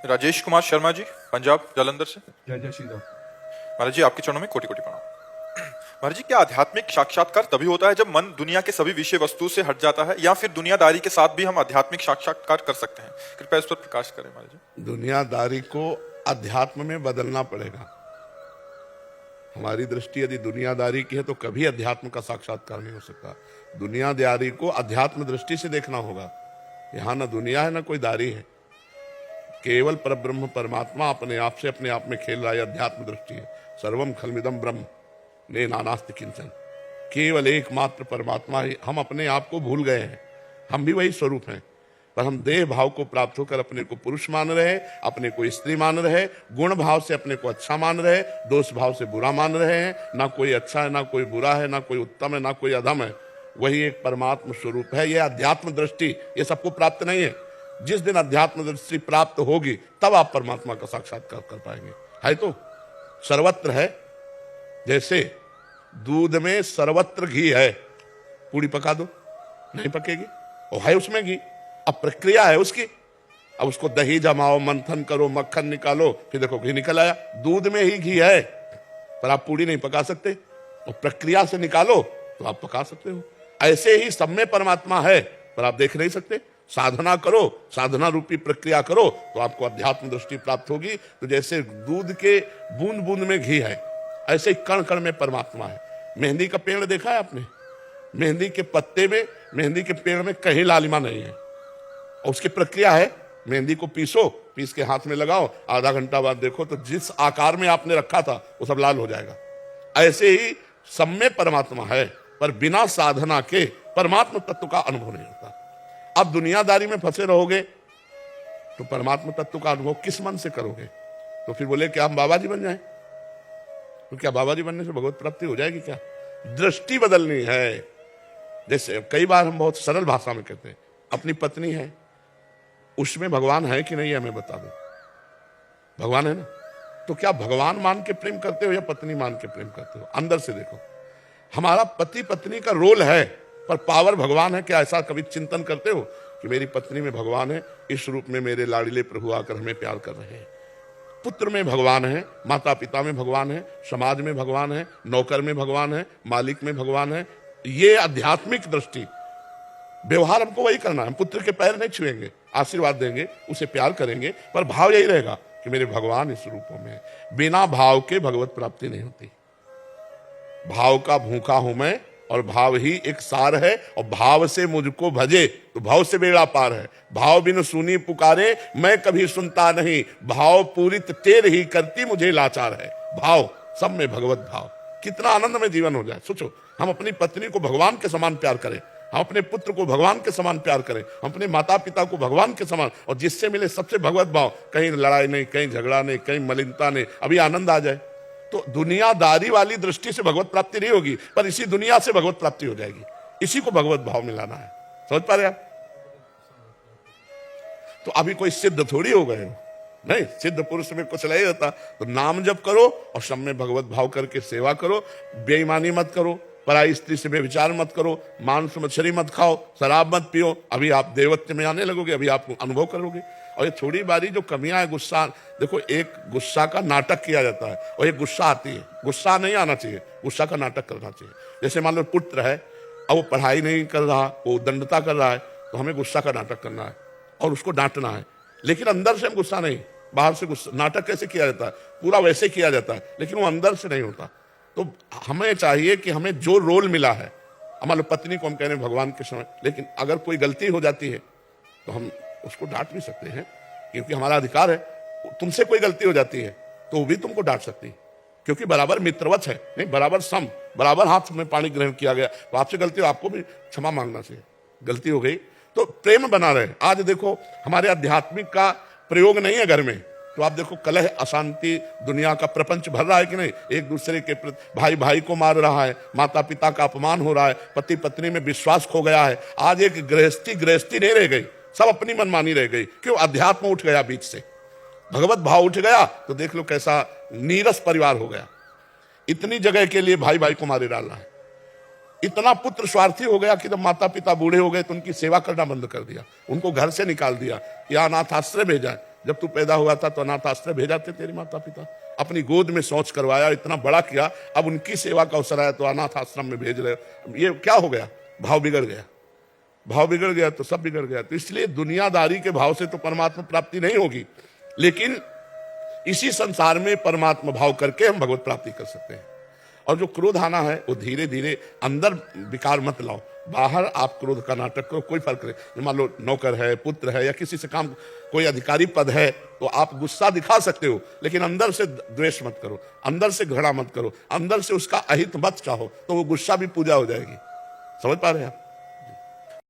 राजेश कुमार शर्मा जी, पंजाब जालंधर से। जय जय श्री राम। महाराज जी, आपके चरणों में कोटि कोटि प्रणाम। महाराज जी, क्या आध्यात्मिक साक्षात्कार तभी होता है जब मन दुनिया के सभी विषय वस्तु से हट जाता है, या फिर दुनियादारी के साथ भी हम आध्यात्मिक साक्षात्कार कर सकते हैं? कृपया इस पर प्रकाश करें महाराज जी। दुनियादारी को अध्यात्म में बदलना पड़ेगा। हमारी दृष्टि यदि दुनियादारी की है तो कभी अध्यात्म का साक्षात्कार नहीं हो सकता। दुनियादारी को अध्यात्म दृष्टि से देखना होगा। यहां ना दुनिया है ना कोई दारी है, केवल परब्रह्म परमात्मा अपने आप से अपने आप में खेल रहा है। अध्यात्म दृष्टि है। सर्वम खलमिदम ब्रह्म ने नानास्ति किंचन, केवल एकमात्र परमात्मा ही। हम अपने आप को भूल गए हैं, हम भी वही स्वरूप हैं, पर हम देह भाव को प्राप्त होकर अपने को पुरुष मान रहे, अपने को स्त्री मान रहे, गुण भाव से अपने को अच्छा मान रहे, दोष भाव से बुरा मान रहे हैं। ना कोई अच्छा है, ना कोई बुरा है, ना कोई उत्तम है, ना कोई अधम है। वही एक परमात्म स्वरूप है। यह अध्यात्म दृष्टि ये सबको प्राप्त नहीं है। जिस दिन अध्यात्म दृष्टि प्राप्त होगी तब आप परमात्मा का साक्षात्कार कर पाएंगे। है तो सर्वत्र है। जैसे दूध में सर्वत्र घी है, पूड़ी पका दो नहीं पकेगी, और है उसमें घी। अब प्रक्रिया है उसकी। अब उसको दही जमाओ, मंथन करो, मक्खन निकालो, फिर देखो घी निकल आया। दूध में ही घी है, पर आप पूड़ी नहीं पका सकते। और प्रक्रिया से निकालो तो आप पका सकते हो। ऐसे ही सब में परमात्मा है, पर आप देख नहीं सकते। साधना करो, साधना रूपी प्रक्रिया करो तो आपको अध्यात्म दृष्टि प्राप्त होगी। तो जैसे दूध के बूंद बूंद में घी है, ऐसे ही कण कण में परमात्मा है। मेहंदी का पेड़ देखा है आपने? मेहंदी के पत्ते में, मेहंदी के पेड़ में कहीं लालिमा नहीं है। और उसकी प्रक्रिया है, मेहंदी को पीसो, पीस के हाथ में लगाओ, आधा घंटा बाद देखो तो जिस आकार में आपने रखा था वो सब लाल हो जाएगा। ऐसे ही सब में परमात्मा है, पर बिना साधना के परमात्मा तत्व का अनुभव नहीं होता। अब दुनियादारी में फंसे रहोगे तो परमात्मा तत्व का अनुभव किस मन से करोगे? तो फिर बोले क्या हम बाबा जी बन जाएं? तो क्या बाबा जी बनने से भगवत प्राप्ति हो जाएगी? क्या दृष्टि बदलनी है। जैसे कई बार हम बहुत सरल भाषा में कहते हैं, अपनी पत्नी है, उसमें भगवान है कि नहीं है हमें बता दो। भगवान है ना, तो क्या भगवान मान के प्रेम करते हो या पत्नी मान के प्रेम करते हो? अंदर से देखो। हमारा पति पत्नी का रोल है, पर पावर भगवान है। क्या ऐसा कभी चिंतन करते हो कि मेरी पत्नी में भगवान है, इस रूप में मेरे लाडले प्रभु आकर हमें प्यार कर रहे हैं? पुत्र में भगवान है, माता पिता में भगवान है, समाज में भगवान है, नौकर में भगवान है, मालिक में भगवान है। ये आध्यात्मिक दृष्टि। व्यवहार हमको वही करना है। हम पुत्र के पैर नहीं छुएंगे, आशीर्वाद देंगे, उसे प्यार करेंगे, पर भाव यही रहेगा कि मेरे भगवान इस रूपों में है। बिना भाव के भगवत प्राप्ति नहीं होती। भाव का भूखा हूं मैं, और भाव ही एक सार है। और भाव से मुझको भजे तो भाव से बेड़ा पार है। भाव बिन सुनी पुकारे मैं कभी सुनता नहीं, भाव पूरित टेर ही करती मुझे लाचार है। भाव, सब में भगवत भाव। कितना आनंद में जीवन हो जाए। सोचो, हम अपनी पत्नी को भगवान के समान प्यार करें, हम अपने पुत्र को भगवान के समान प्यार करें, हम अपने माता पिता को भगवान के समान, और जिससे मिले सबसे भगवत भाव। कहीं लड़ाई नहीं, कहीं झगड़ा नहीं, कहीं मलिनता नहीं, अभी आनंद आ जाए। तो दुनियादारी वाली दृष्टि से भगवत प्राप्ति नहीं होगी, पर इसी दुनिया से भगवत प्राप्ति हो जाएगी। इसी को भगवत भाव में लाना है। समझ पा रहे आप? तो अभी कोई सिद्ध थोड़ी हो गए हो, नहीं। सिद्ध पुरुष में कुछ नहीं होता। तो नाम जप करो और सब में भगवत भाव करके सेवा करो। बेईमानी मत करो, पराई स्त्री से बेविचार मत करो, मांस मछली मत खाओ, शराब मत पियो। अभी आप देवत्व में आने लगोगे, अभी आप अनुभव करोगे। और ये थोड़ी बारी जो कमियां है, गुस्सा, देखो एक गुस्सा का नाटक किया जाता है और एक गुस्सा आती है। गुस्सा नहीं आना चाहिए, गुस्सा का नाटक करना चाहिए। जैसे मान लो पुत्र है, अब वो पढ़ाई नहीं कर रहा, वो दंडता कर रहा है, तो हमें गुस्सा का नाटक करना है और उसको डांटना है। लेकिन अंदर से हम गुस्सा नहीं, बाहर से गुस्सा। नाटक कैसे किया जाता है? पूरा वैसे किया जाता है, लेकिन वो अंदर से नहीं होता। तो हमें चाहिए कि हमें जो रोल मिला है, हमारे पत्नी को हम कह रहे हैं भगवान के समय, लेकिन अगर कोई गलती हो जाती है तो हम उसको डांट भी सकते हैं, क्योंकि हमारा अधिकार है। तुमसे कोई गलती हो जाती है तो वो भी तुमको डांट सकती है, क्योंकि बराबर मित्रवत है, नहीं बराबर सम, बराबर हाथ में पानी ग्रहण किया गया। तो आपसे गलती हो, आपको भी क्षमा मांगना चाहिए। गलती हो गई तो प्रेम बना रहे। आज देखो हमारे आध्यात्मिक का प्रयोग नहीं है घर में, तो आप देखो कलह, अशांति, दुनिया का प्रपंच भर रहा है कि नहीं? एक दूसरे के प्रति भाई भाई को मार रहा है, माता पिता का अपमान हो रहा है, पति पत्नी में विश्वास खो गया है। आज एक गृहस्थी नहीं रह गई, सब अपनी मनमानी रह गई। क्यों? अध्यात्म उठ गया बीच से, भगवत भाव उठ गया। तो देख लो कैसा नीरस परिवार हो गया। इतनी जगह के लिए भाई भाई को मारे डाल रहा है। इतना पुत्र स्वार्थी हो गया कि जब माता पिता बूढ़े हो गए तो उनकी सेवा करना बंद कर दिया, उनको घर से निकाल दिया या अनाथ आश्रय भेजा। जब तू पैदा हुआ था तो अनाथ आश्रय भेजा थे तेरे माता पिता, अपनी गोद में शौच करवाया, इतना बड़ा किया, अब उनकी सेवा का अवसर आया तो अनाथ आश्रम में भेज रहे हो। ये क्या हो गया? भाव बिगड़ गया। भाव बिगड़ गया तो सब बिगड़ गया। तो इसलिए दुनियादारी के भाव से तो परमात्मा प्राप्ति नहीं होगी, लेकिन इसी संसार में परमात्मा भाव करके हम भगवत प्राप्ति कर सकते हैं। और जो क्रोध आना है वो धीरे धीरे, अंदर विकार मत लाओ, बाहर आप क्रोध का नाटक करो, कोई फर्क नहीं। मान लो नौकर है, पुत्र है, या किसी से काम, कोई अधिकारी पद है, तो आप गुस्सा दिखा सकते हो, लेकिन अंदर से द्वेष मत करो, अंदर से घृणा मत करो, अंदर से उसका अहित मत चाहो, तो वो गुस्सा भी पूजा हो जाएगी। समझ पा रहे हैं आप?